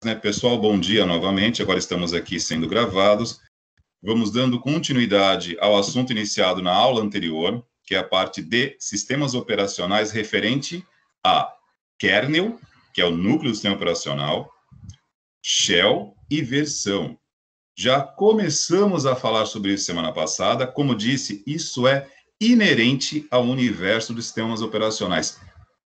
né, pessoal, bom dia novamente. Agora estamos aqui sendo gravados. Vamos dando continuidade ao assunto iniciado na aula anterior, que é a parte de sistemas operacionais referente a kernel, que é o núcleo do sistema operacional, shell e versão. Já começamos a falar sobre isso semana passada. Como disse, isso é inerente ao universo dos sistemas operacionais.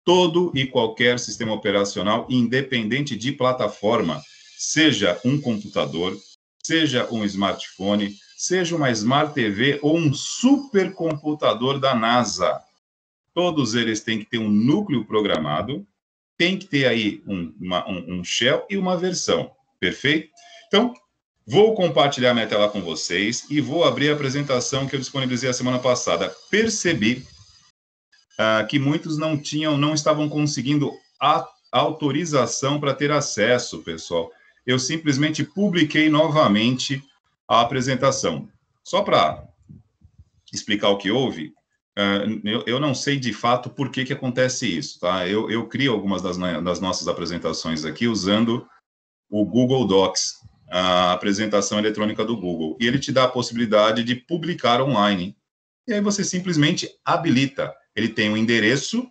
Todo e qualquer sistema operacional, independente de plataforma, seja um computador, seja um smartphone, seja uma Smart TV ou um supercomputador da NASA. Todos eles têm que ter um núcleo programado, tem que ter aí um shell e uma versão, perfeito? Então, vou compartilhar minha tela com vocês e vou abrir a apresentação que eu disponibilizei a semana passada. Percebi que muitos não estavam conseguindo a autorização para ter acesso, pessoal. Eu simplesmente publiquei novamente a apresentação. Só para explicar o que houve, eu não sei de fato por que acontece isso, tá? Eu crio algumas das nossas apresentações aqui usando o Google Docs, a apresentação eletrônica do Google, e ele te dá a possibilidade de publicar online. E aí você simplesmente habilita. Ele tem um endereço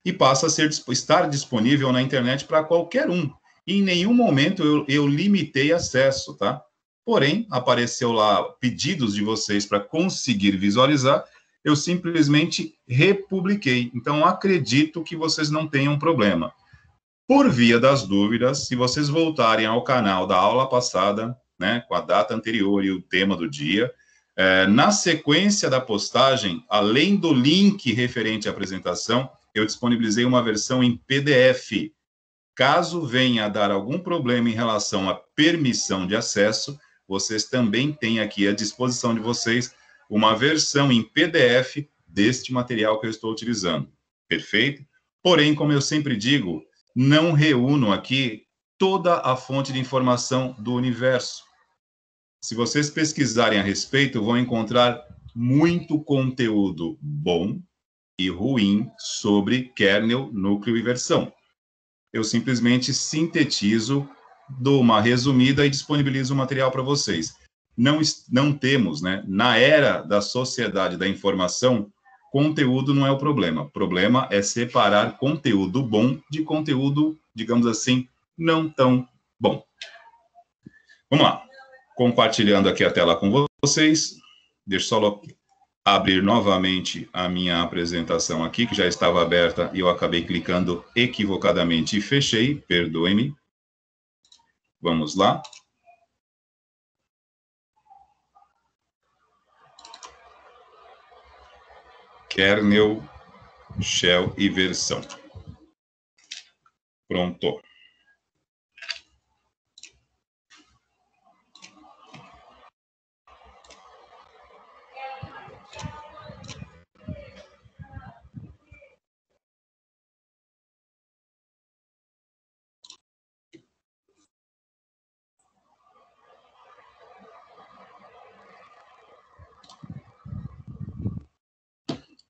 e passa a estar disponível na internet para qualquer um. E em nenhum momento eu limitei acesso, tá? Porém, apareceu lá pedidos de vocês para conseguir visualizar, eu simplesmente republiquei. Então, acredito que vocês não tenham problema. Por via das dúvidas, se vocês voltarem ao canal da aula passada, né, com a data anterior e o tema do dia, na sequência da postagem, além do link referente à apresentação, eu disponibilizei uma versão em PDF. Caso venha a dar algum problema em relação à permissão de acesso, vocês também têm aqui à disposição de vocês uma versão em PDF deste material que eu estou utilizando. Perfeito? Porém, como eu sempre digo, não reúno aqui toda a fonte de informação do universo. Se vocês pesquisarem a respeito, vão encontrar muito conteúdo bom e ruim sobre kernel, núcleo e versão. Eu simplesmente sintetizo, dou uma resumida e disponibilizo o material para vocês. Não temos, né, na era da sociedade da informação, conteúdo não é o problema. O problema é separar conteúdo bom de conteúdo, digamos assim, não tão bom. Vamos lá. Compartilhando aqui a tela com vocês. Deixa eu só abrir novamente a minha apresentação aqui, que já estava aberta e eu acabei clicando equivocadamente e fechei, perdoe-me. Vamos lá. Kernel, shell e versão. Pronto.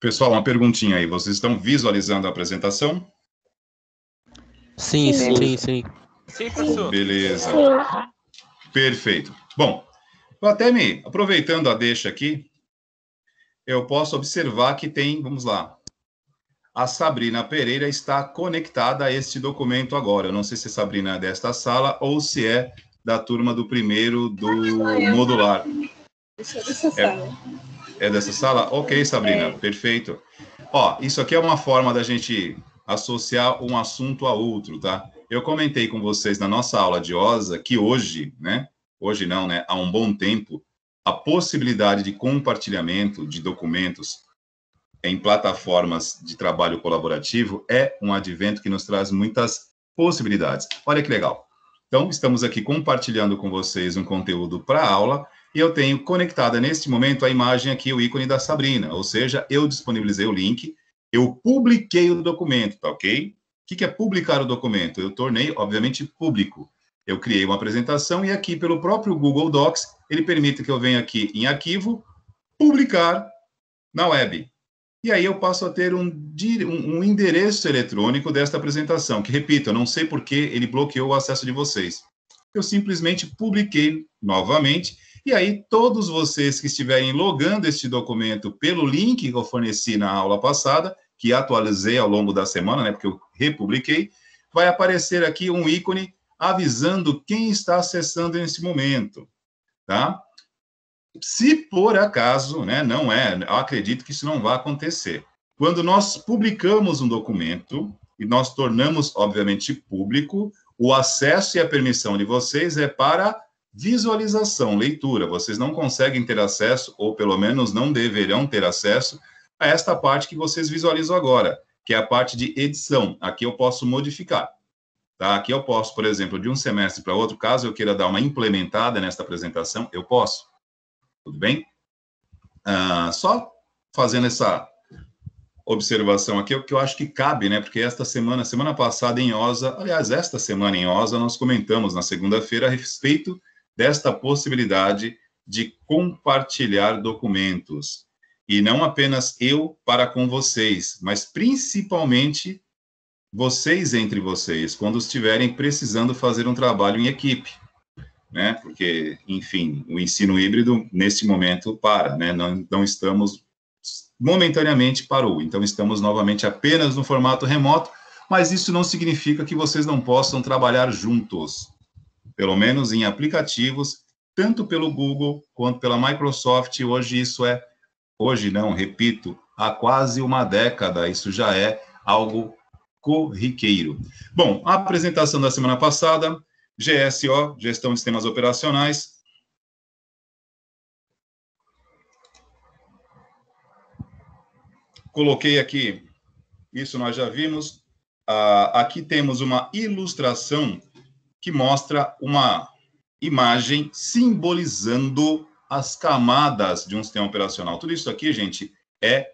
Pessoal, uma perguntinha aí. Vocês estão visualizando a apresentação? Sim. Sim, professor. Beleza. Perfeito. Bom, até aproveitando a deixa aqui, eu posso observar que tem, vamos lá, a Sabrina Pereira está conectada a este documento agora. Eu não sei se a Sabrina é desta sala ou se é da turma do primeiro do modular. Deixa eu dessa sala. É dessa sala? Ok, Sabrina, perfeito. Ó, isso aqui é uma forma da gente associar um assunto a outro, tá? Eu comentei com vocês na nossa aula de OSA que hoje, né? Hoje não, né? Há um bom tempo, a possibilidade de compartilhamento de documentos em plataformas de trabalho colaborativo é um advento que nos traz muitas possibilidades. Olha que legal. Então, estamos aqui compartilhando com vocês um conteúdo para a aula e eu tenho conectada neste momento a imagem aqui, o ícone da Sabrina, ou seja, eu disponibilizei o link, eu publiquei o documento, tá ok? O que é publicar o documento? Eu tornei, obviamente, público. Eu criei uma apresentação e aqui, pelo próprio Google Docs, ele permite que eu venha aqui em arquivo, publicar na web. e aí eu passo a ter um endereço eletrônico desta apresentação, que, repito, eu não sei por que ele bloqueou o acesso de vocês. Eu simplesmente publiquei novamente, e aí todos vocês que estiverem logando este documento pelo link que eu forneci na aula passada, que atualizei ao longo da semana, né, porque eu republiquei, vai aparecer aqui um ícone avisando quem está acessando nesse momento, tá? Se por acaso, né, não é, eu acredito que isso não vai acontecer. Quando nós publicamos um documento e nós tornamos, obviamente, público, o acesso e a permissão de vocês é para visualização, leitura. Vocês não conseguem ter acesso, ou pelo menos não deverão ter acesso, a esta parte que vocês visualizam agora, que é a parte de edição. Aqui eu posso modificar. Tá? Aqui eu posso, por exemplo, de um semestre para outro, caso eu queira dar uma implementada nesta apresentação, eu posso. Tudo bem? Só fazendo essa observação aqui, o que eu acho que cabe, né? Porque semana passada em OSA, aliás, esta semana em OSA, nós comentamos na segunda-feira a respeito desta possibilidade de compartilhar documentos. E não apenas eu para com vocês, mas principalmente vocês entre vocês, quando estiverem precisando fazer um trabalho em equipe, né? Porque, enfim, o ensino híbrido, neste momento, né? Não estamos, momentaneamente parou, então estamos novamente apenas no formato remoto, mas isso não significa que vocês não possam trabalhar juntos, pelo menos em aplicativos, tanto pelo Google quanto pela Microsoft. Hoje não, repito, há quase uma década, isso já é algo corriqueiro. Bom, a apresentação da semana passada, GSO, Gestão de Sistemas Operacionais. Coloquei aqui, isso nós já vimos. Aqui temos uma ilustração que mostra uma imagem simbolizando as camadas de um sistema operacional. Tudo isso aqui, gente, é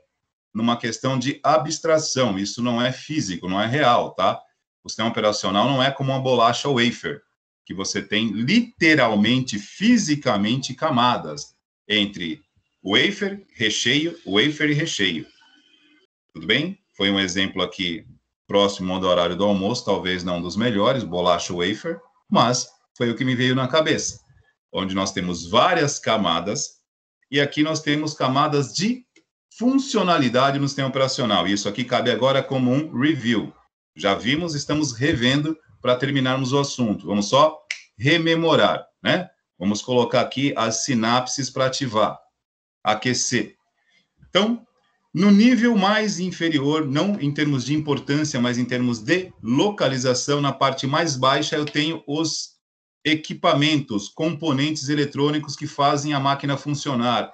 numa questão de abstração. Isso não é físico, não é real, tá? O sistema operacional não é como uma bolacha wafer, que você tem literalmente, fisicamente, camadas entre wafer e recheio. Tudo bem? Foi um exemplo aqui próximo do horário do almoço, talvez não dos melhores, bolacha wafer, mas foi o que me veio na cabeça, onde nós temos várias camadas, e aqui nós temos camadas de funcionalidade no sistema operacional. Isso aqui cabe agora como um review. Já vimos, estamos revendo para terminarmos o assunto. Vamos só rememorar, né? Vamos colocar aqui as sinapses para ativar, aquecer. Então, no nível mais inferior, não em termos de importância, mas em termos de localização, na parte mais baixa, eu tenho os equipamentos, componentes eletrônicos que fazem a máquina funcionar.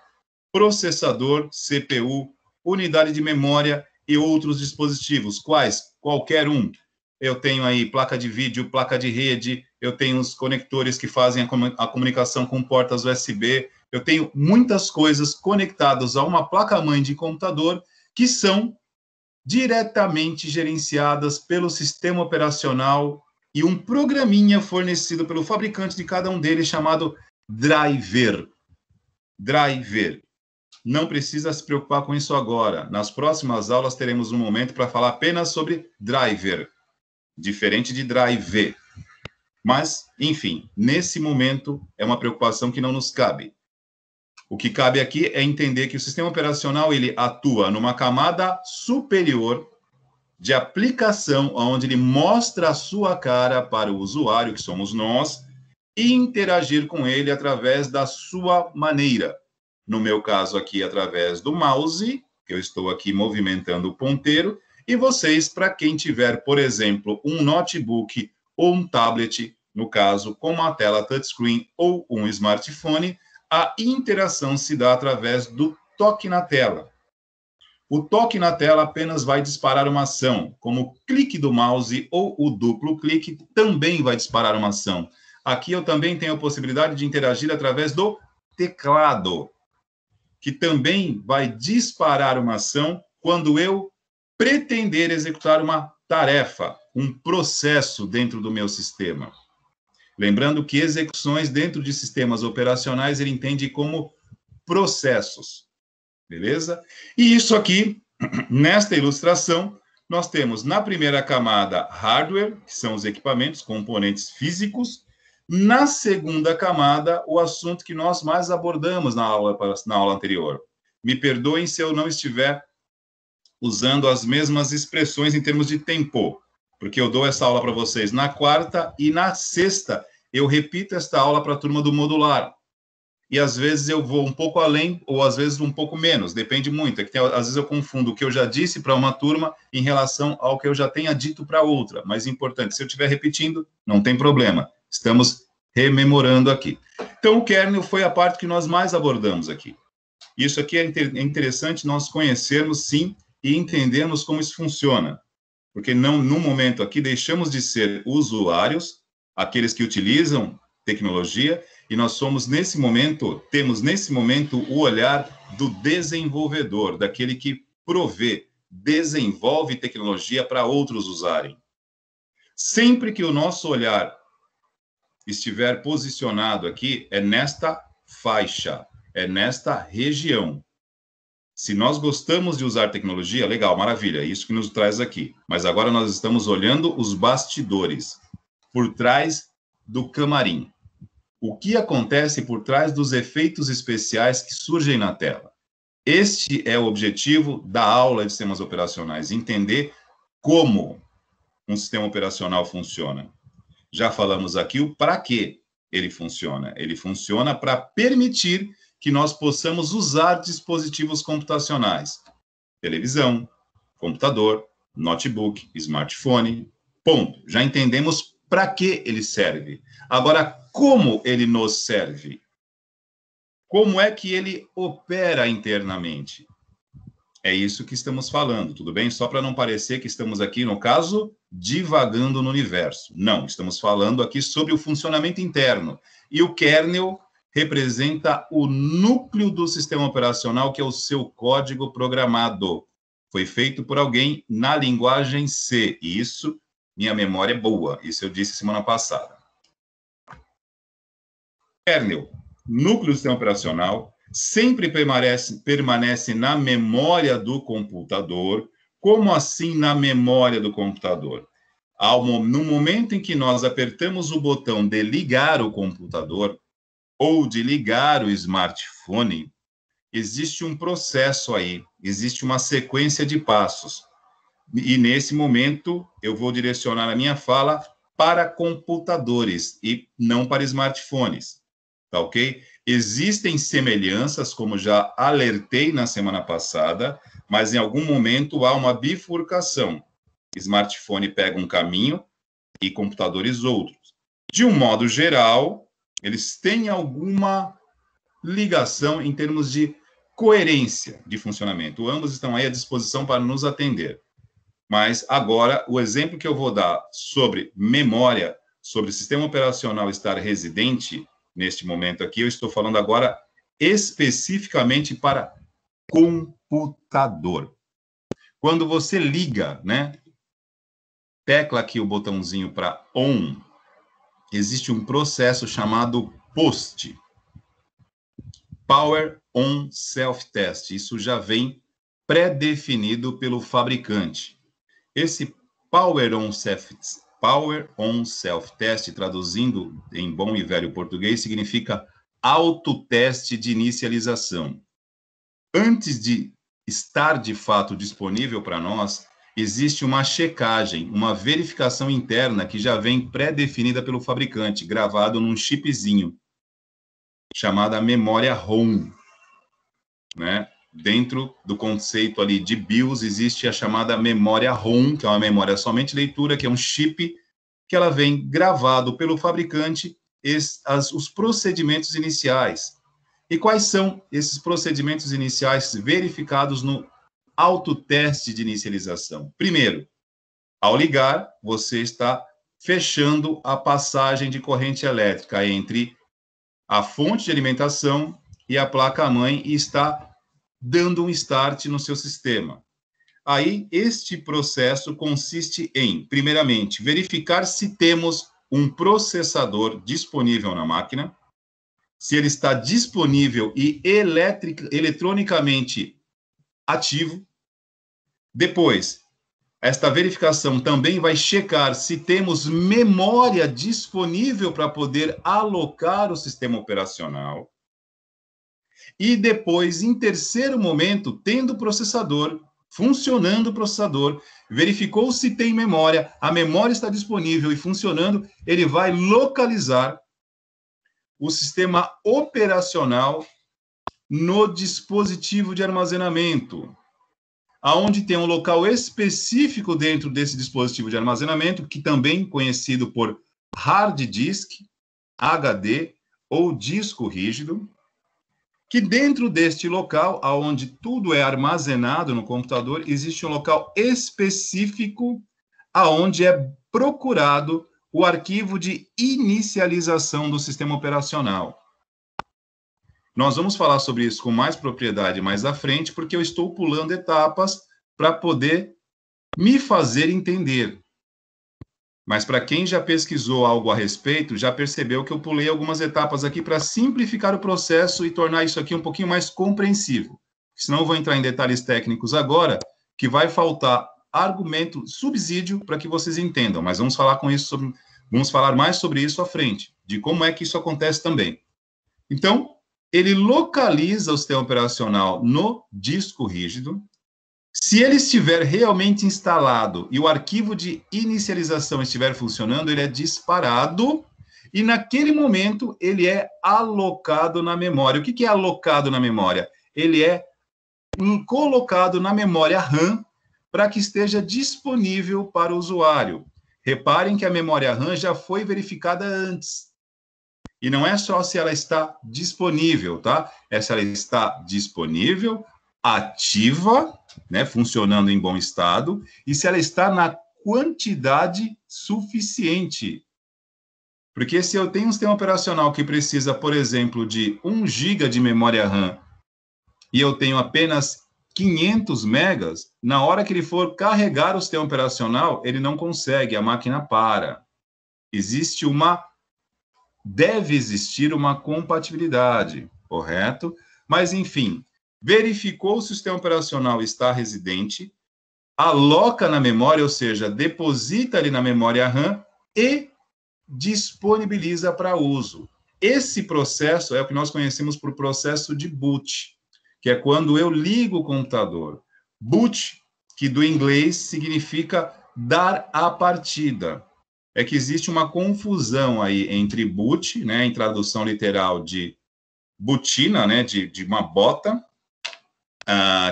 Processador, CPU, unidade de memória e outros dispositivos. Quais? Qualquer um. Eu tenho aí placa de vídeo, placa de rede, eu tenho os conectores que fazem a comunicação com portas USB, eu tenho muitas coisas conectadas a uma placa-mãe de computador que são diretamente gerenciadas pelo sistema operacional e um programinha fornecido pelo fabricante de cada um deles chamado driver. Driver. Não precisa se preocupar com isso agora. Nas próximas aulas teremos um momento para falar apenas sobre driver, diferente de drive. Mas, enfim, nesse momento é uma preocupação que não nos cabe. O que cabe aqui é entender que o sistema operacional ele atua numa camada superior de aplicação, onde ele mostra a sua cara para o usuário, que somos nós, e interagir com ele através da sua maneira. No meu caso aqui, através do mouse, que eu estou aqui movimentando o ponteiro, e vocês, para quem tiver, por exemplo, um notebook ou um tablet, no caso, com uma tela touchscreen ou um smartphone, a interação se dá através do toque na tela. O toque na tela apenas vai disparar uma ação, como o clique do mouse ou o duplo clique também vai disparar uma ação. Aqui eu também tenho a possibilidade de interagir através do teclado, que também vai disparar uma ação quando eu pretender executar uma tarefa, um processo dentro do meu sistema. Lembrando que execuções dentro de sistemas operacionais ele entende como processos, beleza? E isso aqui Nesta ilustração, nós temos na primeira camada hardware, que são os equipamentos, componentes físicos. Na segunda camada, o assunto que nós mais abordamos na aula anterior. Me perdoem se eu não estiver usando as mesmas expressões em termos de tempo, porque eu dou essa aula para vocês na quarta e na sexta eu repito esta aula para a turma do modular. E às vezes eu vou um pouco além, ou às vezes um pouco menos, depende muito. É que às vezes eu confundo o que eu já disse para uma turma em relação ao que eu já tenha dito para outra. Mas é importante, se eu estiver repetindo, não tem problema. Estamos rememorando aqui. Então, o kernel foi a parte que nós mais abordamos aqui. Isso aqui é interessante nós conhecermos, sim, e entendermos como isso funciona. Porque não, no momento aqui, deixamos de ser usuários, aqueles que utilizam tecnologia, e nós somos, temos nesse momento o olhar do desenvolvedor, daquele que provê, desenvolve tecnologia para outros usarem. Sempre que o nosso olhar estiver posicionado aqui, é nesta faixa, é nesta região. Se nós gostamos de usar tecnologia, legal, maravilha, é isso que nos traz aqui. Mas agora nós estamos olhando os bastidores, por trás do camarim. O que acontece por trás dos efeitos especiais que surgem na tela. Este é o objetivo da aula de sistemas operacionais, entender como um sistema operacional funciona. Já falamos aqui o para que ele funciona. Ele funciona para permitir que nós possamos usar dispositivos computacionais. Televisão, computador, notebook, smartphone, ponto. Já entendemos para que ele serve. Agora, como ele nos serve? Como é que ele opera internamente? É isso que estamos falando, tudo bem? Só para não parecer que estamos aqui, no caso, divagando no universo. Não, estamos falando aqui sobre o funcionamento interno. E o kernel representa o núcleo do sistema operacional, que é o seu código programado. Foi feito por alguém na linguagem C. E isso, minha memória é boa. Isso eu disse semana passada. Kernel, núcleo do sistema operacional, sempre permanece na memória do computador. Como assim na memória do computador? No momento em que nós apertamos o botão de ligar o computador ou de ligar o smartphone, existe um processo aí, existe uma sequência de passos. E nesse momento eu vou direcionar a minha fala para computadores e não para smartphones. Tá ok? Existem semelhanças, como já alertei na semana passada, mas em algum momento há uma bifurcação. Smartphone pega um caminho e computadores outros. De um modo geral, eles têm alguma ligação em termos de coerência de funcionamento. Ambos estão aí à disposição para nos atender. Mas agora, o exemplo que eu vou dar sobre memória, sobre sistema operacional estar residente, neste momento aqui, eu estou falando agora especificamente para computador. Quando você liga, né, tecla aqui o botãozinho para on, existe um processo chamado POST, Power On Self-Test. Isso já vem pré-definido pelo fabricante. Esse Power On Self-Test, traduzindo em bom e velho português, significa autoteste de inicialização. Antes de estar de fato disponível para nós, existe uma checagem, uma verificação interna que já vem pré-definida pelo fabricante, gravado num chipzinho, chamada memória ROM, né? Dentro do conceito ali de BIOS, existe a chamada memória ROM, que é uma memória somente leitura, que é um chip que ela vem gravado pelo fabricante os procedimentos iniciais. E quais são esses procedimentos iniciais verificados no autoteste de inicialização? Primeiro, ao ligar, você está fechando a passagem de corrente elétrica entre a fonte de alimentação e a placa-mãe e está dando um start no seu sistema. Aí, este processo consiste em, primeiramente, verificar se temos um processador disponível na máquina, se ele está disponível e eletronicamente ativo, Depois, esta verificação também vai checar se temos memória disponível para poder alocar o sistema operacional. E depois, em terceiro momento, tendo o processador, funcionando o processador, verificou se tem memória, a memória está disponível e funcionando, ele vai localizar o sistema operacional no dispositivo de armazenamento, aonde tem um local específico dentro desse dispositivo de armazenamento, que também é conhecido por hard disk, HD ou disco rígido, que dentro deste local, aonde tudo é armazenado no computador, existe um local específico aonde é procurado o arquivo de inicialização do sistema operacional. Nós vamos falar sobre isso com mais propriedade mais à frente, porque eu estou pulando etapas para poder me fazer entender. Mas para quem já pesquisou algo a respeito, já percebeu que eu pulei algumas etapas aqui para simplificar o processo e tornar isso aqui um pouquinho mais compreensível. Senão eu vou entrar em detalhes técnicos agora, que vai faltar argumento, subsídio para que vocês entendam, mas vamos falar vamos falar mais sobre isso à frente, de como é que isso acontece também. Então, ele localiza o sistema operacional no disco rígido. Se ele estiver realmente instalado e o arquivo de inicialização estiver funcionando, ele é disparado e naquele momento ele é alocado na memória. O que é alocado na memória? Ele é colocado na memória RAM para que esteja disponível para o usuário. Reparem que a memória RAM já foi verificada antes. E não é só se ela está disponível, tá? É se ela está disponível, ativa, né, funcionando em bom estado, e se ela está na quantidade suficiente. Porque se eu tenho um sistema operacional que precisa, por exemplo, de 1 GB de memória RAM, e eu tenho apenas 500 megas, na hora que ele for carregar o sistema operacional, ele não consegue, a máquina para. Deve existir uma compatibilidade, correto? Mas, enfim, verificou se o sistema operacional está residente, aloca na memória, ou seja, deposita ali na memória RAM e disponibiliza para uso. Esse processo é o que nós conhecemos por processo de boot, que é quando eu ligo o computador. Boot, que do inglês significa dar a partida. É que existe uma confusão aí entre boot, né, em tradução literal de botina, né, de uma bota,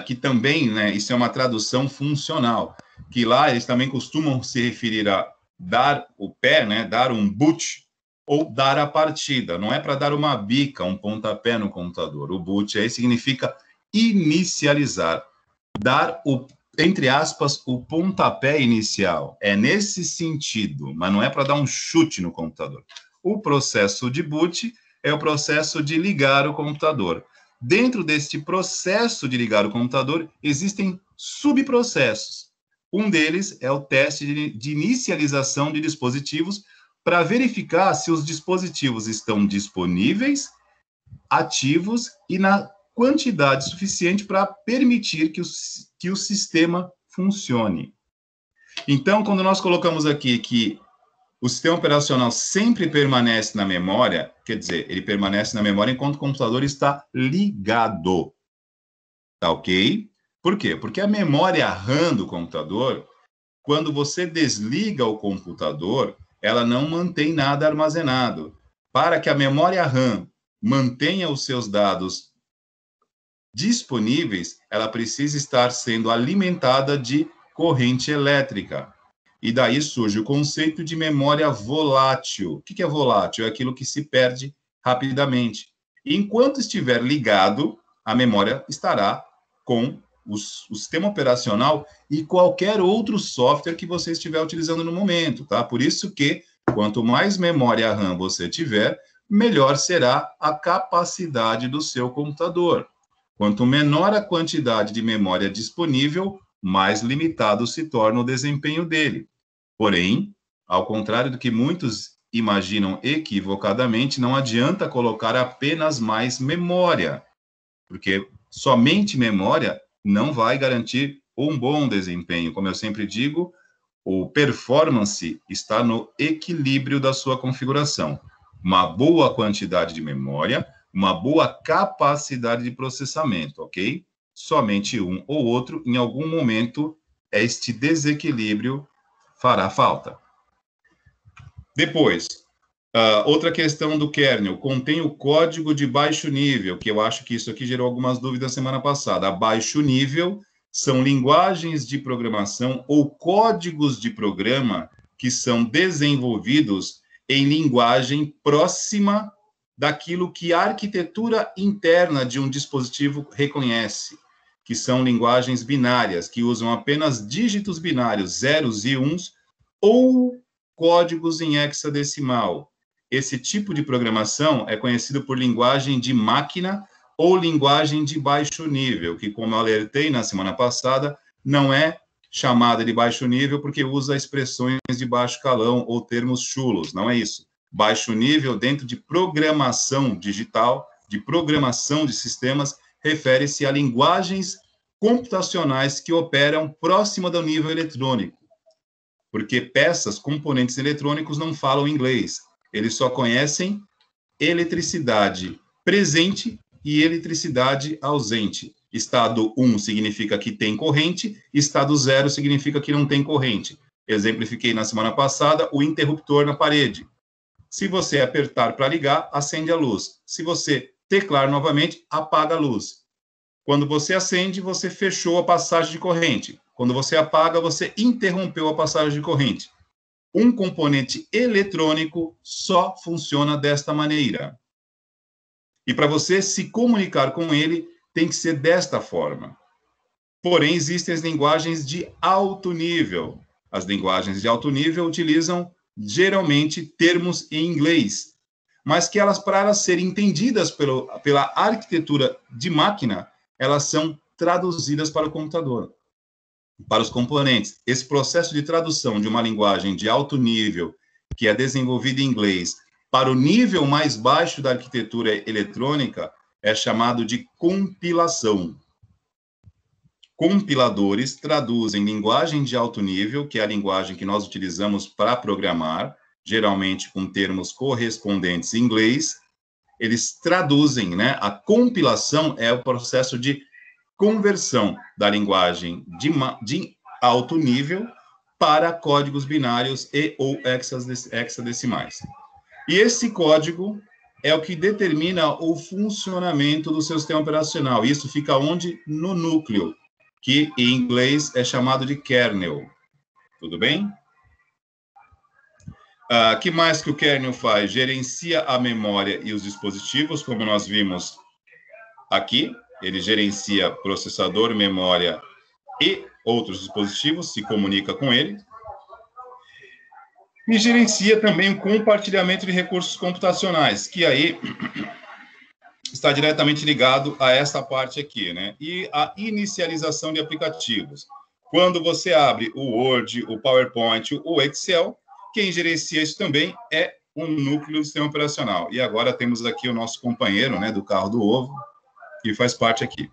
que também, né, isso é uma tradução funcional, que lá eles também costumam se referir a dar o pé, né, dar um boot, ou dar a partida. Não é para dar uma bica, um pontapé no computador. O boot aí significa inicializar, dar o, entre aspas, o pontapé inicial. É nesse sentido, mas não é para dar um chute no computador. O processo de boot é o processo de ligar o computador. Dentro deste processo de ligar o computador, existem subprocessos. Um deles é o teste de inicialização de dispositivos para verificar se os dispositivos estão disponíveis, ativos e na quantidade suficiente para permitir que o sistema funcione. Então, quando nós colocamos aqui que o sistema operacional sempre permanece na memória, quer dizer, ele permanece na memória enquanto o computador está ligado. Tá ok? Por quê? Porque a memória RAM do computador, quando você desliga o computador, ela não mantém nada armazenado. Para que a memória RAM mantenha os seus dados disponíveis, ela precisa estar sendo alimentada de corrente elétrica. E daí surge o conceito de memória volátil. O que é volátil? É aquilo que se perde rapidamente. E enquanto estiver ligado, a memória estará com o sistema operacional e qualquer outro software que você estiver utilizando no momento, tá? Por isso que, quanto mais memória RAM você tiver, melhor será a capacidade do seu computador. Quanto menor a quantidade de memória disponível, mais limitado se torna o desempenho dele. Porém, ao contrário do que muitos imaginam equivocadamente, não adianta colocar apenas mais memória, porque somente memória não vai garantir um bom desempenho. Como eu sempre digo, o performance está no equilíbrio da sua configuração. Uma boa quantidade de memória, uma boa capacidade de processamento, ok? Somente um ou outro, em algum momento, este desequilíbrio fará falta. Depois, outra questão do kernel, contém o código de baixo nível, que eu acho que isso aqui gerou algumas dúvidas semana passada. A baixo nível são linguagens de programação ou códigos de programa que são desenvolvidos em linguagem próxima daquilo que a arquitetura interna de um dispositivo reconhece, que são linguagens binárias, que usam apenas dígitos binários, zeros e uns, ou códigos em hexadecimal. Esse tipo de programação é conhecido por linguagem de máquina ou linguagem de baixo nível, que, como eu alertei na semana passada, não é chamada de baixo nível porque usa expressões de baixo calão ou termos chulos, não é isso. Baixo nível, dentro de programação digital, de programação de sistemas, refere-se a linguagens computacionais que operam próxima do nível eletrônico, porque peças, componentes eletrônicos não falam inglês, eles só conhecem eletricidade presente e eletricidade ausente. Estado 1 significa que tem corrente, estado 0 significa que não tem corrente. Exemplifiquei na semana passada o interruptor na parede. Se você apertar para ligar, acende a luz. Se você teclar novamente, apaga a luz. Quando você acende, você fechou a passagem de corrente. Quando você apaga, você interrompeu a passagem de corrente. Um componente eletrônico só funciona desta maneira. E para você se comunicar com ele, tem que ser desta forma. Porém, existem as linguagens de alto nível. As linguagens de alto nível utilizam, geralmente, termos em inglês, mas que elas, para elas serem entendidas pela arquitetura de máquina, elas são traduzidas para o computador, para os componentes. Esse processo de tradução de uma linguagem de alto nível, que é desenvolvida em inglês, para o nível mais baixo da arquitetura eletrônica, é chamado de compilação. Compiladores traduzem linguagem de alto nível, que é a linguagem que nós utilizamos para programar, geralmente com termos correspondentes em inglês. Eles traduzem, né? A compilação é o processo de conversão da linguagem de alto nível para códigos binários e ou hexadecimais. E esse código é o que determina o funcionamento do seu sistema operacional. Isso fica onde? No núcleo, que em inglês é chamado de kernel. Tudo bem? Que mais que o kernel faz? Gerencia a memória e os dispositivos, como nós vimos aqui. Ele gerencia processador, memória e outros dispositivos, se comunica com ele. E gerencia também o compartilhamento de recursos computacionais, que aí está diretamente ligado a essa parte aqui, né? E a inicialização de aplicativos. Quando você abre o Word, o PowerPoint, o Excel, quem gerencia isso também é um núcleo do sistema operacional. E agora temos aqui o nosso companheiro, né, do carro do ovo, que faz parte aqui.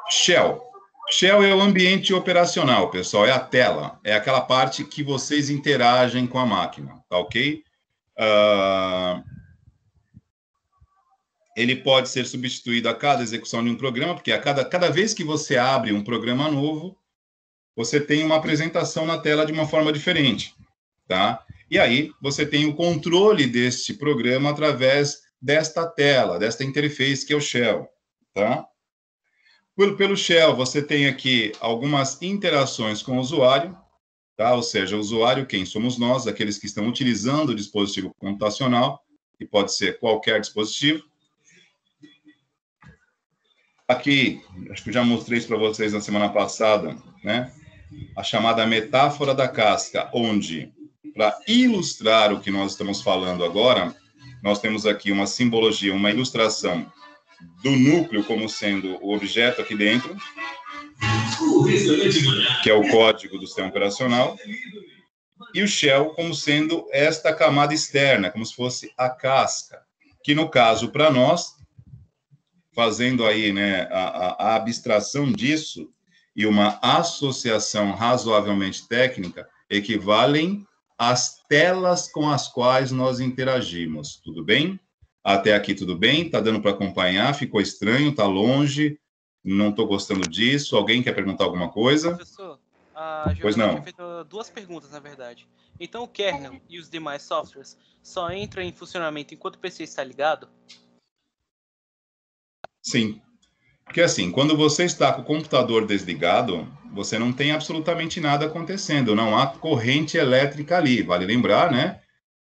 Shell. Shell é o ambiente operacional, pessoal, é a tela, é aquela parte que vocês interagem com a máquina, tá ok? Ele pode ser substituído a cada execução de um programa, porque cada vez que você abre um programa novo, você tem uma apresentação na tela de uma forma diferente, tá? E aí, você tem o controle deste programa através desta tela, desta interface que é o Shell, tá? Pelo Shell, você tem aqui algumas interações com o usuário, tá? Ou seja, o usuário, quem somos nós, aqueles que estão utilizando o dispositivo computacional, que pode ser qualquer dispositivo. Aqui, acho que eu já mostrei isso para vocês na semana passada, né? A chamada metáfora da casca, onde, para ilustrar o que nós estamos falando agora, nós temos aqui uma simbologia, uma ilustração do núcleo como sendo o objeto aqui dentro, que é o código do sistema operacional, e o shell como sendo esta camada externa, como se fosse a casca, que no caso, para nós, fazendo aí, né, a abstração disso e uma associação razoavelmente técnica, equivalem às telas com as quais nós interagimos. Tudo bem? Até aqui tudo bem? Tá dando para acompanhar? Ficou estranho? Tá longe? Não estou gostando disso? Alguém quer perguntar alguma coisa? Professor, a Pois Giovana tinha não. feito duas perguntas, na verdade. Então, o kernel e os demais softwares só entram em funcionamento enquanto o PC está ligado? Sim. Porque assim, quando você está com o computador desligado, você não tem absolutamente nada acontecendo, não há corrente elétrica ali. Vale lembrar, né,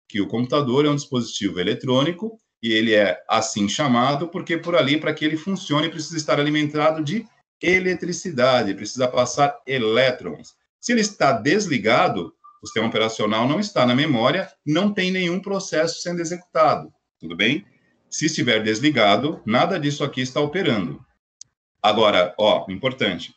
que o computador é um dispositivo eletrônico e ele é assim chamado porque por ali, para que ele funcione, precisa estar alimentado de eletricidade, precisa passar elétrons. Se ele está desligado, o sistema operacional não está na memória, não tem nenhum processo sendo executado, tudo bem? Se estiver desligado, nada disso aqui está operando. Agora, ó, importante,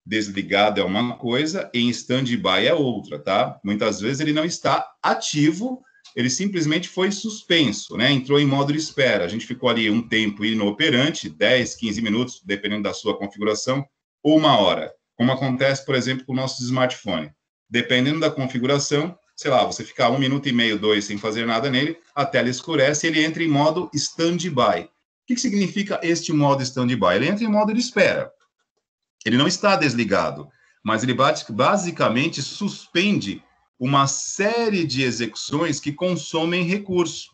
desligado é uma coisa e em stand-by é outra, tá? Muitas vezes ele não está ativo, ele simplesmente foi suspenso, né? Entrou em modo de espera. A gente ficou ali um tempo inoperante, 10, 15 minutos, dependendo da sua configuração, ou uma hora. Como acontece, por exemplo, com o nosso smartphone. Dependendo da configuração, sei lá, você ficar 1 minuto e meio, 2, sem fazer nada nele, a tela escurece e ele entra em modo stand-by. O que significa este modo stand-by? Ele entra em modo de espera. Ele não está desligado, mas ele basicamente suspende uma série de execuções que consomem recurso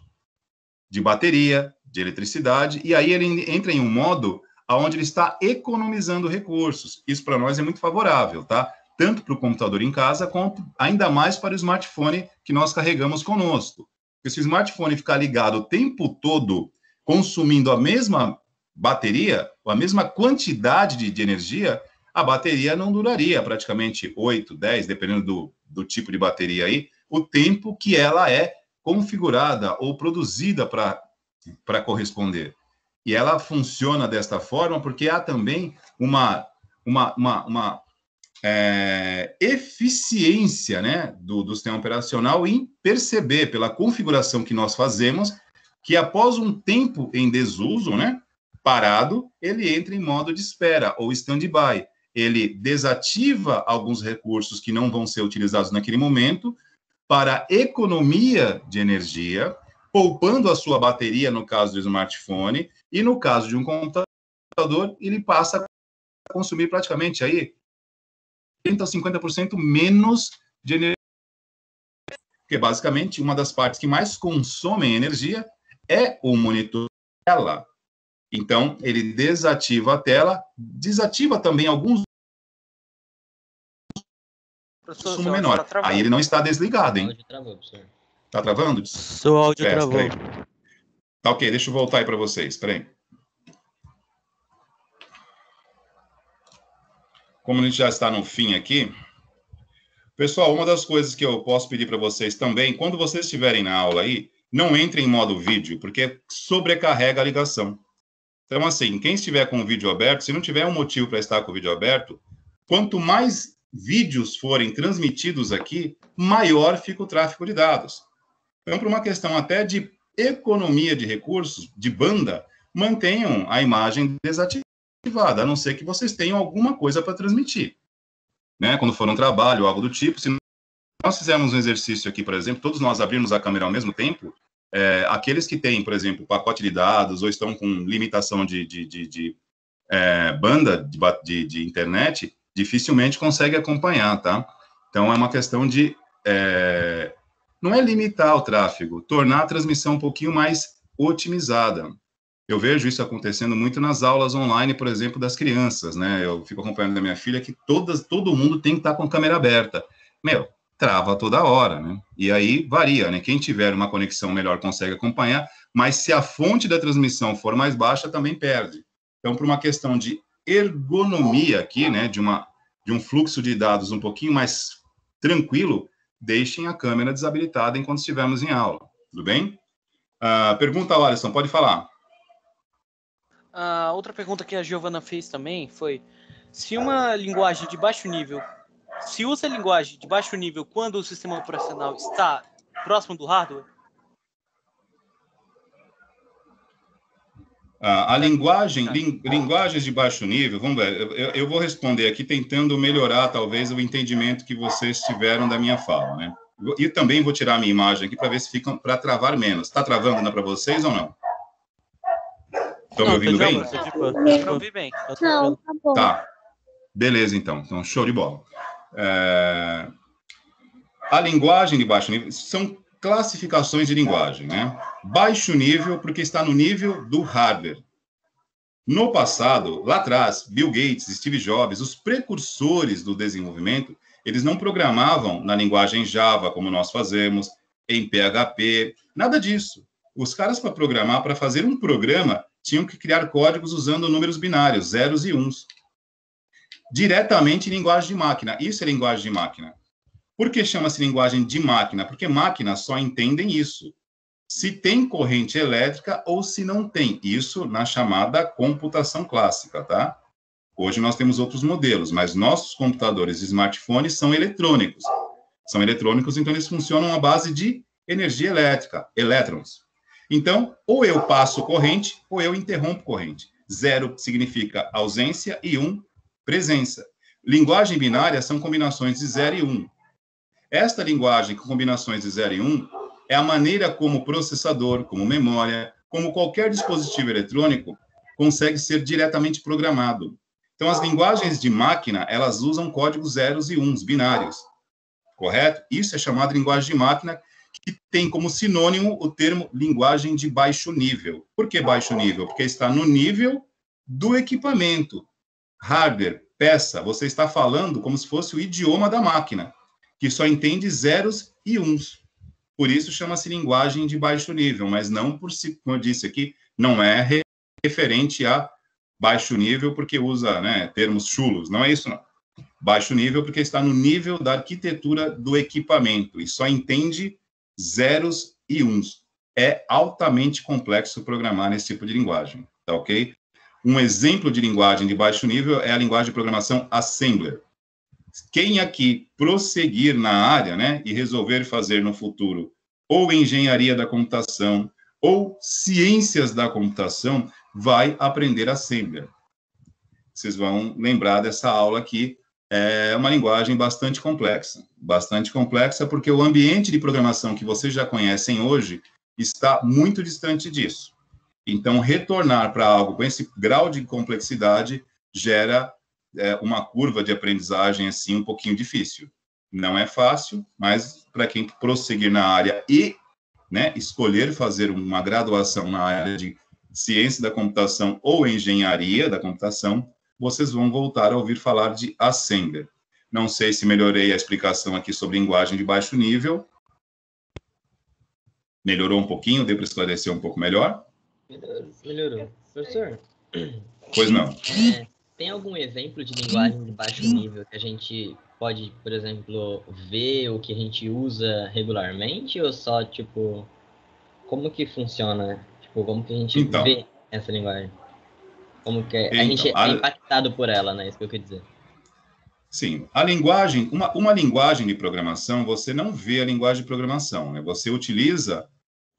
de bateria, de eletricidade, e aí ele entra em um modo onde ele está economizando recursos. Isso para nós é muito favorável, tá? Tanto para o computador em casa, quanto ainda mais para o smartphone que nós carregamos conosco. Porque se o smartphone ficar ligado o tempo todo, consumindo a mesma bateria, a mesma quantidade de energia, a bateria não duraria praticamente 8, 10, dependendo do tipo de bateria aí, o tempo que ela é configurada ou produzida para corresponder. E ela funciona desta forma porque há também uma eficiência, né, do sistema operacional em perceber, pela configuração que nós fazemos, que após um tempo em desuso, né, parado, ele entra em modo de espera ou stand-by. Ele desativa alguns recursos que não vão ser utilizados naquele momento para economia de energia, poupando a sua bateria no caso do smartphone, e no caso de um computador, ele passa a consumir praticamente aí 30% a 50% menos de energia, porque basicamente uma das partes que mais consomem energia é o monitor dela. Então, ele desativa a tela, desativa também alguns consumo menor. Aí ele não está desligado, hein? Tá travando? Seu áudio travou. Aí. Tá ok, deixa eu voltar aí para vocês. Espera aí. Como a gente já está no fim aqui, pessoal, uma das coisas que eu posso pedir para vocês também, quando vocês estiverem na aula aí, não entrem em modo vídeo, porque sobrecarrega a ligação. Então, assim, quem estiver com o vídeo aberto, se não tiver um motivo para estar com o vídeo aberto, quanto mais vídeos forem transmitidos aqui, maior fica o tráfego de dados. Então, por uma questão até de economia de recursos, de banda, mantenham a imagem desativada, a não ser que vocês tenham alguma coisa para transmitir. Né? Quando for um trabalho ou algo do tipo, se nós fizermos um exercício aqui, por exemplo, todos nós abrirmos a câmera ao mesmo tempo, aqueles que têm, por exemplo, pacote de dados ou estão com limitação de banda de internet, dificilmente conseguem acompanhar, tá? Então, é uma questão de... não é limitar o tráfego, tornar a transmissão um pouquinho mais otimizada. Eu vejo isso acontecendo muito nas aulas online, por exemplo, das crianças, né? Eu fico acompanhando da minha filha que todo mundo tem que estar com a câmera aberta. Meu, trava toda hora, né? E aí varia, né? Quem tiver uma conexão melhor consegue acompanhar, mas se a fonte da transmissão for mais baixa, também perde. Então, por uma questão de ergonomia aqui, né? De um fluxo de dados um pouquinho mais tranquilo, deixem a câmera desabilitada enquanto estivermos em aula. Tudo bem? Pergunta, Alisson, pode falar. A outra pergunta que a Giovana fez também foi: se uma linguagem de baixo nível, se usa linguagem de baixo nível quando o sistema operacional está próximo do hardware? A linguagem, linguagens de baixo nível, vamos ver, eu vou responder aqui tentando melhorar, talvez, o entendimento que vocês tiveram da minha fala, né? E também vou tirar a minha imagem aqui para ver se fica para travar menos. Está travando ainda para vocês ou não? Estão me ouvindo bem? Não ouvi bem. Não, tá bom. Tá. Beleza, então. Então, show de bola. A linguagem de baixo nível são classificações de linguagem, né? Baixo nível, porque está no nível do hardware. No passado, lá atrás, Bill Gates, Steve Jobs, os precursores do desenvolvimento, eles não programavam na linguagem Java, como nós fazemos, em PHP, nada disso. Os caras, para programar, para fazer um programa, tinham que criar códigos usando números binários, zeros e uns. Diretamente em linguagem de máquina. Isso é linguagem de máquina. Por que chama-se linguagem de máquina? Porque máquinas só entendem isso. Se tem corrente elétrica ou se não tem. Isso na chamada computação clássica, tá? Hoje nós temos outros modelos, mas nossos computadores e smartphones são eletrônicos. São eletrônicos, então eles funcionam à base de energia elétrica, elétrons. Então, ou eu passo corrente, ou eu interrompo corrente. 0 significa ausência e 1, presença. Linguagem binária são combinações de 0 e 1. Esta linguagem com combinações de 0 e 1 é a maneira como o processador, como memória, como qualquer dispositivo eletrônico, consegue ser diretamente programado. Então, as linguagens de máquina, elas usam códigos zeros e uns, binários. Correto? Isso é chamado de linguagem de máquina, que tem como sinônimo o termo linguagem de baixo nível. Por que baixo nível? Porque está no nível do equipamento. Hardware, peça, você está falando como se fosse o idioma da máquina, que só entende zeros e uns. Por isso chama-se linguagem de baixo nível, mas não por si, como eu disse aqui, não é referente a baixo nível porque usa, né, termos chulos, não é isso não. Baixo nível porque está no nível da arquitetura do equipamento e só entende zeros e uns. É altamente complexo programar nesse tipo de linguagem, tá ok? Um exemplo de linguagem de baixo nível é a linguagem de programação Assembler. Quem aqui prosseguir na área, né, e resolver fazer no futuro ou engenharia da computação ou ciências da computação, vai aprender Assembler. Vocês vão lembrar dessa aula aqui. É uma linguagem bastante complexa porque o ambiente de programação que vocês já conhecem hoje está muito distante disso. Então, retornar para algo com esse grau de complexidade gera uma curva de aprendizagem, assim, um pouquinho difícil. Não é fácil, mas para quem prosseguir na área e, né, escolher fazer uma graduação na área de ciência da computação ou engenharia da computação, vocês vão voltar a ouvir falar de Assembler. Não sei se melhorei a explicação aqui sobre linguagem de baixo nível. Melhorou um pouquinho? Deu para esclarecer um pouco melhor? Melhorou. Professor? Pois não. Tem algum exemplo de linguagem de baixo nível que a gente pode, por exemplo, ver o que a gente usa regularmente? Ou só, tipo, como que funciona? Tipo, como que a gente vê essa linguagem? Como que a gente é impactado por ela, né? Isso que eu queria dizer. Sim, a linguagem, uma linguagem de programação, você não vê a linguagem de programação, né? Você utiliza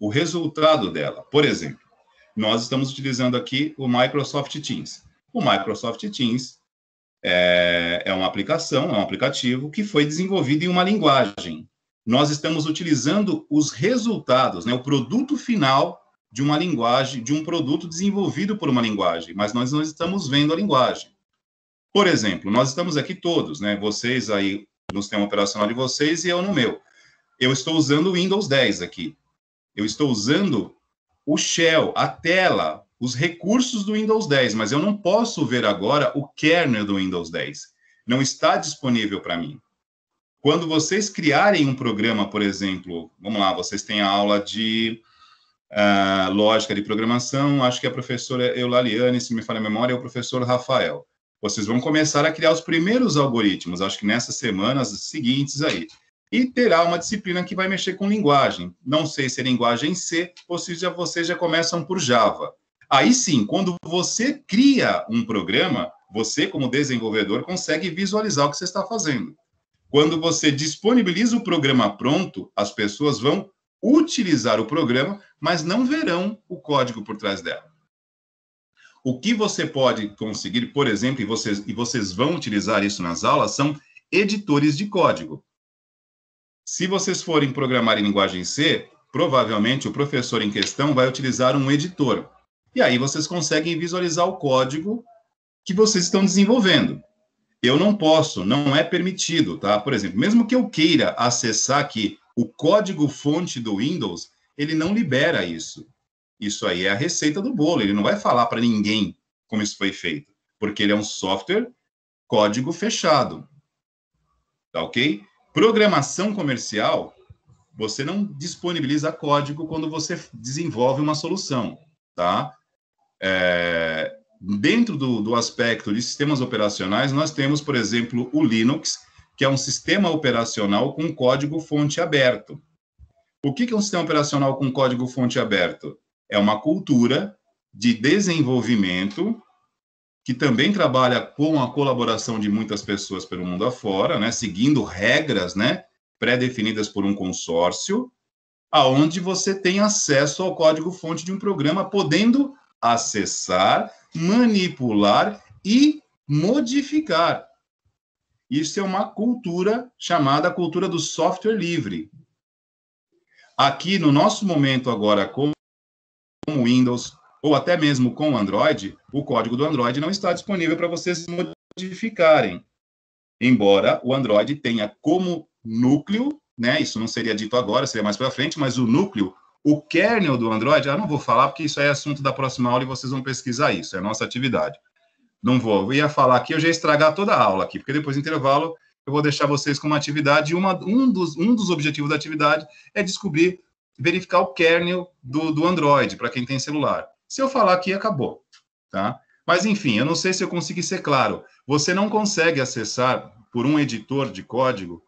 o resultado dela. Por exemplo, nós estamos utilizando aqui o Microsoft Teams. O Microsoft Teams é uma aplicação, é um aplicativo que foi desenvolvido em uma linguagem. Nós estamos utilizando os resultados, né? O produto final de uma linguagem, de um produto desenvolvido por uma linguagem, mas nós não estamos vendo a linguagem. Por exemplo, nós estamos aqui todos, né? Vocês aí no sistema operacional de vocês e eu no meu. Eu estou usando o Windows 10 aqui. Eu estou usando o shell, a tela, os recursos do Windows 10, mas eu não posso ver agora o kernel do Windows 10. Não está disponível para mim. Quando vocês criarem um programa, por exemplo, vamos lá, vocês têm a aula de lógica de programação, acho que a professora Eulaliane, se me falha a memória, é o professor Rafael. Vocês vão começar a criar os primeiros algoritmos, acho que nessas semanas seguintes aí. E terá uma disciplina que vai mexer com linguagem. Não sei se é linguagem C, ou se vocês já começam por Java. Aí sim, quando você cria um programa, você, como desenvolvedor, consegue visualizar o que você está fazendo. Quando você disponibiliza o programa pronto, as pessoas vão utilizar o programa, mas não verão o código por trás dela. O que você pode conseguir, por exemplo, e vocês vão utilizar isso nas aulas, são editores de código. Se vocês forem programar em linguagem C, provavelmente o professor em questão vai utilizar um editor. E aí vocês conseguem visualizar o código que vocês estão desenvolvendo. Eu não posso, não é permitido, tá? Por exemplo, mesmo que eu queira acessar aqui o código-fonte do Windows, ele não libera isso. Isso aí é a receita do bolo, ele não vai falar para ninguém como isso foi feito, porque ele é um software código fechado. Tá ok? Programação comercial, você não disponibiliza código quando você desenvolve uma solução, tá? Dentro do aspecto de sistemas operacionais, nós temos, por exemplo, o Linux, que é um sistema operacional com código-fonte aberto. O que é um sistema operacional com código-fonte aberto? É uma cultura de desenvolvimento que também trabalha com a colaboração de muitas pessoas pelo mundo afora, né, seguindo regras, né, pré-definidas por um consórcio, aonde você tem acesso ao código-fonte de um programa, podendo acessar, manipular e modificar. Isso é uma cultura chamada cultura do software livre. Aqui, no nosso momento agora, com o Windows, ou até mesmo com o Android, o código do Android não está disponível para vocês modificarem. Embora o Android tenha como núcleo, né, isso não seria dito agora, seria mais para frente, mas o núcleo, o kernel do Android, não vou falar porque isso é assunto da próxima aula e vocês vão pesquisar isso, é a nossa atividade. Não vou, eu ia falar aqui, eu já ia estragar toda a aula aqui, porque depois do intervalo eu vou deixar vocês com uma atividade, e um dos objetivos da atividade é descobrir, verificar o kernel do Android, para quem tem celular. Se eu falar aqui, acabou, tá? Mas, enfim, eu não sei se eu consegui ser claro. Você não consegue acessar, por um editor de código,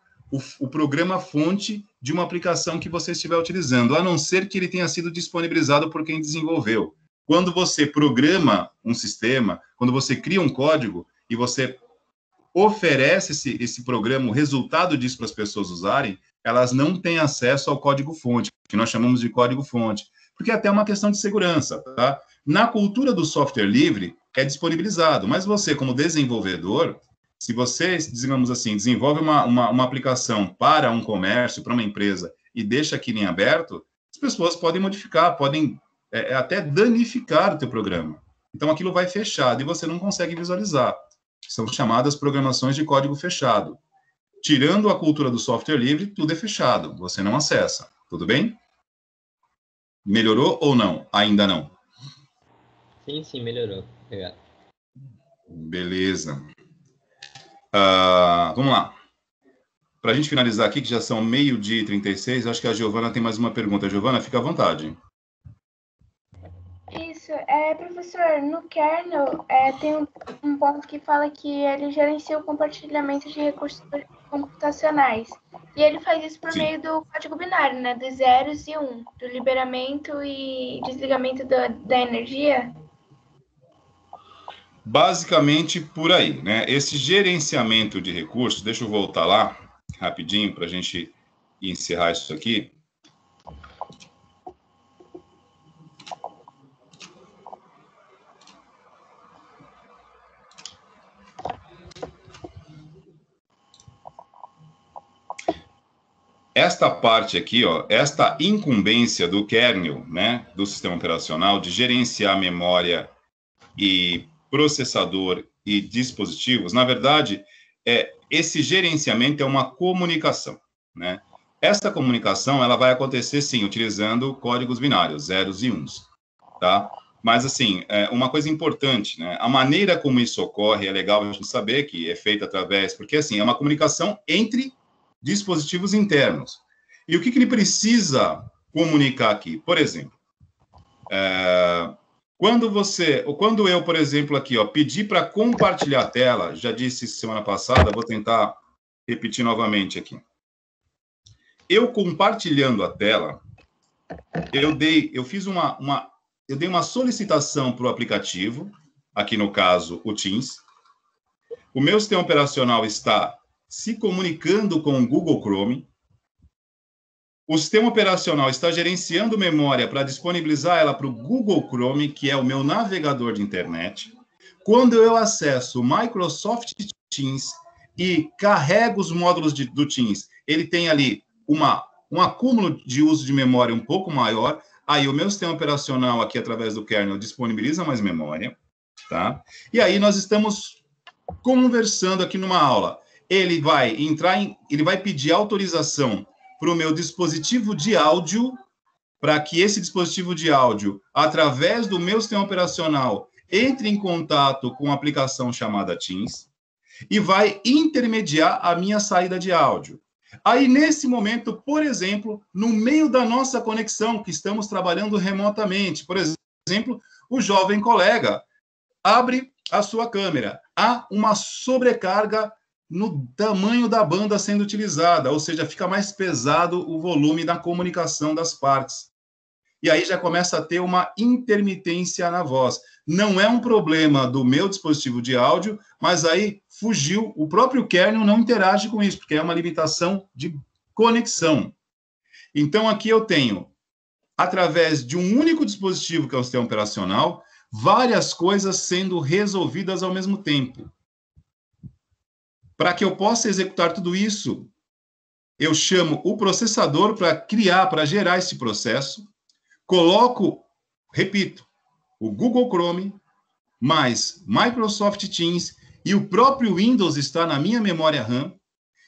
o programa-fonte de uma aplicação que você estiver utilizando, a não ser que ele tenha sido disponibilizado por quem desenvolveu. Quando você programa um sistema, quando você cria um código e você oferece esse programa, o resultado disso para as pessoas usarem, elas não têm acesso ao código-fonte, que nós chamamos de código-fonte, porque é até uma questão de segurança, tá? Na cultura do software livre, é disponibilizado, mas você, como desenvolvedor, se você, digamos assim, desenvolve uma aplicação para um comércio, para uma empresa, e deixa aquilo em aberto, as pessoas podem modificar, podem até danificar o teu programa. Então, aquilo vai fechado e você não consegue visualizar. São chamadas programações de código fechado. Tirando a cultura do software livre, tudo é fechado, você não acessa. Tudo bem? Melhorou ou não? Ainda não. Sim, melhorou. Obrigado. Beleza. Vamos lá. Para a gente finalizar aqui, que já são 12h36, acho que a Giovana tem mais uma pergunta. Giovana, fica à vontade. Isso, professor, no kernel tem um ponto que fala que ele gerencia o compartilhamento de recursos computacionais. E ele faz isso por meio do código binário, né? Dos zeros e um, do liberamento e desligamento da energia. Basicamente por aí, né? Esse gerenciamento de recursos, deixa eu voltar lá rapidinho para a gente encerrar isso aqui. Esta parte aqui, ó, esta incumbência do kernel, né, do sistema operacional, de gerenciar memória e processador e dispositivos, na verdade, esse gerenciamento é uma comunicação, né? Esta comunicação, ela vai acontecer, sim, utilizando códigos binários, zeros e uns, tá? Mas, assim, uma coisa importante, né? A maneira como isso ocorre, é legal a gente saber que é feita através, porque, assim, é uma comunicação entre dispositivos internos. E o que ele precisa comunicar aqui? Por exemplo, quando eu, por exemplo, aqui, ó, pedir para compartilhar a tela, já disse semana passada, vou tentar repetir novamente aqui. Eu compartilhando a tela, eu dei uma solicitação para o aplicativo, aqui no caso, o Teams. O meu sistema operacional está se comunicando com o Google Chrome. O sistema operacional está gerenciando memória para disponibilizar ela para o Google Chrome, que é o meu navegador de internet. Quando eu acesso o Microsoft Teams e carrego os módulos do Teams, ele tem ali um acúmulo de uso de memória um pouco maior. Aí o meu sistema operacional aqui, através do kernel, disponibiliza mais memória, tá? E aí nós estamos conversando aqui numa aula. Ele vai pedir autorização para o meu dispositivo de áudio, para que esse dispositivo de áudio, através do meu sistema operacional, entre em contato com uma aplicação chamada Teams e vai intermediar a minha saída de áudio. Aí, nesse momento, por exemplo, no meio da nossa conexão, que estamos trabalhando remotamente, por exemplo, o jovem colega abre a sua câmera. Há uma sobrecarga no tamanho da banda sendo utilizada, ou seja, fica mais pesado o volume da comunicação das partes. E aí já começa a ter uma intermitência na voz. Não é um problema do meu dispositivo de áudio, mas aí fugiu, o próprio kernel não interage com isso, porque é uma limitação de conexão. Então, aqui eu tenho, através de um único dispositivo, que é o sistema operacional, várias coisas sendo resolvidas ao mesmo tempo. Para que eu possa executar tudo isso, eu chamo o processador para gerar esse processo, coloco, repito, o Google Chrome, mais Microsoft Teams, e o próprio Windows está na minha memória RAM,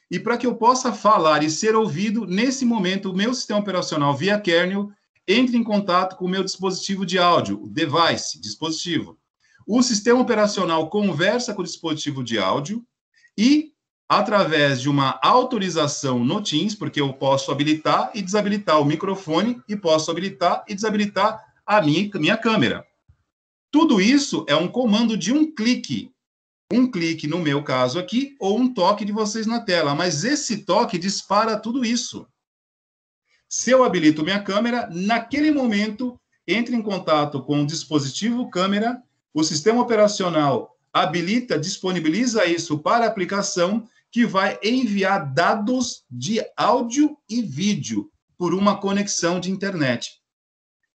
e para que eu possa falar e ser ouvido, nesse momento, o meu sistema operacional via kernel entre em contato com o meu dispositivo de áudio, o device, dispositivo. O sistema operacional conversa com o dispositivo de áudio e, através de uma autorização no Teams, porque eu posso habilitar e desabilitar o microfone e posso habilitar e desabilitar a minha câmera. Tudo isso é um comando de um clique. Um clique, no meu caso aqui, ou um toque de vocês na tela. Mas esse toque dispara tudo isso. Se eu habilito minha câmera, naquele momento, entre em contato com o dispositivo câmera, o sistema operacional habilita, disponibiliza isso para a aplicação, que vai enviar dados de áudio e vídeo por uma conexão de internet.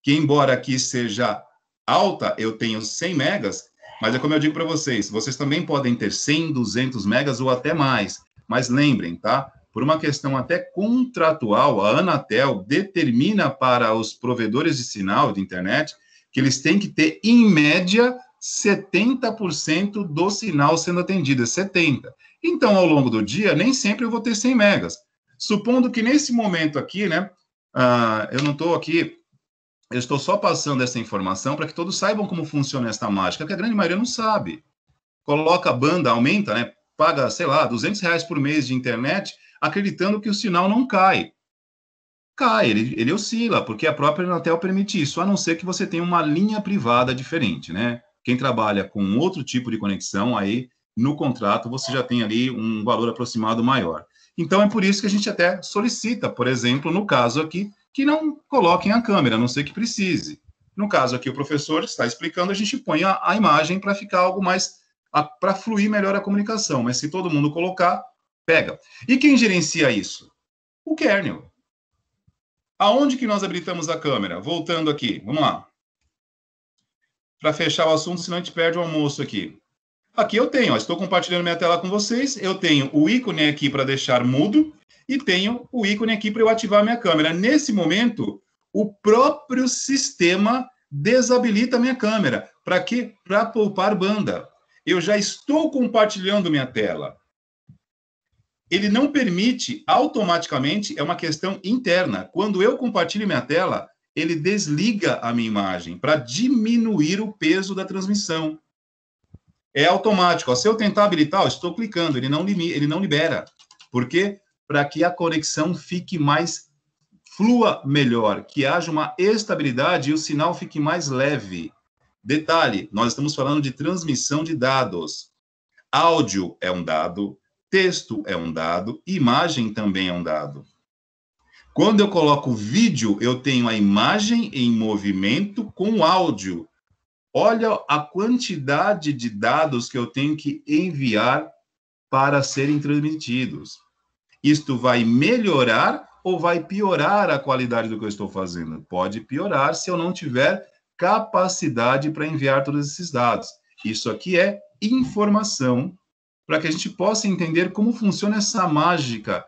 Que, embora aqui seja alta, eu tenho 100 megas, mas é como eu digo para vocês, vocês também podem ter 100, 200 megas ou até mais. Mas lembrem, tá? Por uma questão até contratual, a Anatel determina para os provedores de sinal de internet que eles têm que ter, em média, 70% do sinal sendo atendido, 70%. Então, ao longo do dia, nem sempre eu vou ter 100 megas. Supondo que nesse momento aqui, né, eu não estou aqui, eu estou só passando essa informação para que todos saibam como funciona esta mágica, que a grande maioria não sabe. Coloca a banda, aumenta, né, paga, sei lá, R$200 por mês de internet, acreditando que o sinal não cai. Cai, ele oscila, porque a própria Anatel permite isso, a não ser que você tenha uma linha privada diferente, né? Quem trabalha com outro tipo de conexão, aí, no contrato, você já tem ali um valor aproximado maior. Então, é por isso que a gente até solicita, por exemplo, no caso aqui, que não coloquem a câmera, a não ser que precise. No caso aqui, o professor está explicando, a gente põe a imagem para ficar algo mais, para fluir melhor a comunicação, mas se todo mundo colocar, pega. E quem gerencia isso? O kernel. Aonde que nós habilitamos a câmera? Voltando aqui, vamos lá. Para fechar o assunto, senão a gente perde o almoço aqui. Aqui eu tenho, estou compartilhando minha tela com vocês, eu tenho o ícone aqui para deixar mudo e tenho o ícone aqui para eu ativar minha câmera. Nesse momento, o próprio sistema desabilita a minha câmera. Para quê? Para poupar banda. Eu já estou compartilhando minha tela. Ele não permite automaticamente, é uma questão interna. Quando eu compartilho minha tela, ele desliga a minha imagem para diminuir o peso da transmissão. É automático. Se eu tentar habilitar, eu estou clicando, ele não libera. Por quê? Para que a conexão fique mais flua melhor, que haja uma estabilidade e o sinal fique mais leve. Detalhe, nós estamos falando de transmissão de dados. Áudio é um dado, texto é um dado, imagem também é um dado. Quando eu coloco vídeo, eu tenho a imagem em movimento com áudio. Olha a quantidade de dados que eu tenho que enviar para serem transmitidos. Isto vai melhorar ou vai piorar a qualidade do que eu estou fazendo? Pode piorar se eu não tiver capacidade para enviar todos esses dados. Isso aqui é informação para que a gente possa entender como funciona essa mágica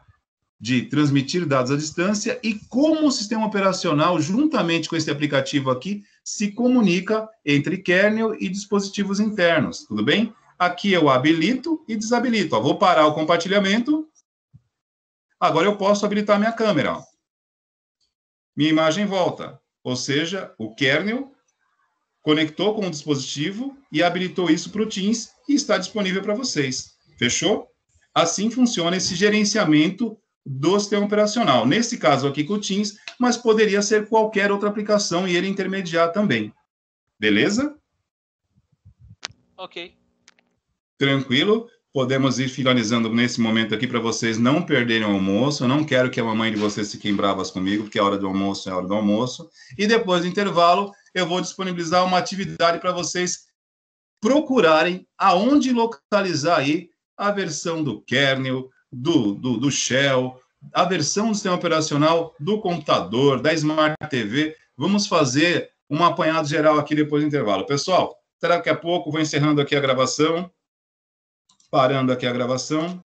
de transmitir dados à distância e como o sistema operacional, juntamente com esse aplicativo aqui, se comunica entre kernel e dispositivos internos, tudo bem? Aqui eu habilito e desabilito. Ó, vou parar o compartilhamento. Agora eu posso habilitar minha câmera. Ó. Minha imagem volta. Ou seja, o kernel conectou com o dispositivo e habilitou isso para o Teams e está disponível para vocês. Fechou? Assim funciona esse gerenciamento do sistema operacional. Nesse caso aqui com o Teams, mas poderia ser qualquer outra aplicação e ele intermediar também. Beleza? Ok. Tranquilo? Podemos ir finalizando nesse momento aqui para vocês não perderem o almoço. Eu não quero que a mamãe de vocês fiquem bravas comigo, porque a hora do almoço é a hora do almoço. E depois do intervalo, eu vou disponibilizar uma atividade para vocês procurarem aonde localizar aí a versão do kernel, do Shell, a versão do sistema operacional do computador, da Smart TV. Vamos fazer um apanhado geral aqui depois do intervalo. Pessoal, até daqui a pouco, vou encerrando aqui a gravação. Parando aqui a gravação.